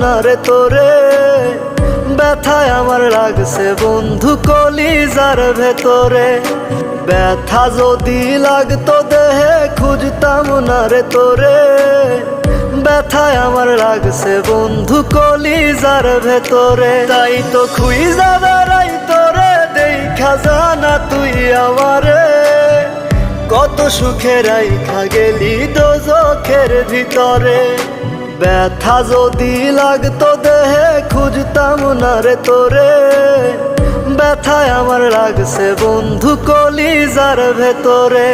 না রে তোরে, ব্যথায় আমার লাগছে বন্ধু কলিজার ভেতরে। ব্যথা যদি লাগতো দেহে খুঁজতাম না রে তোরে, ব্যথায় আমার লাগছে বন্ধু কলিজার ভেতরে। তাই তো খুইজা বেড়াই তোরে, দেখা জানা তুই আমারে, কত সুখে রাইখা গেলি দোজখের ভিতরে। ব্যথা যদি লাগতো দেহে খুঁজতাম না রে তোরে, ব্যথায় আমার লাগছে বন্ধু কলিজার ভেতরে।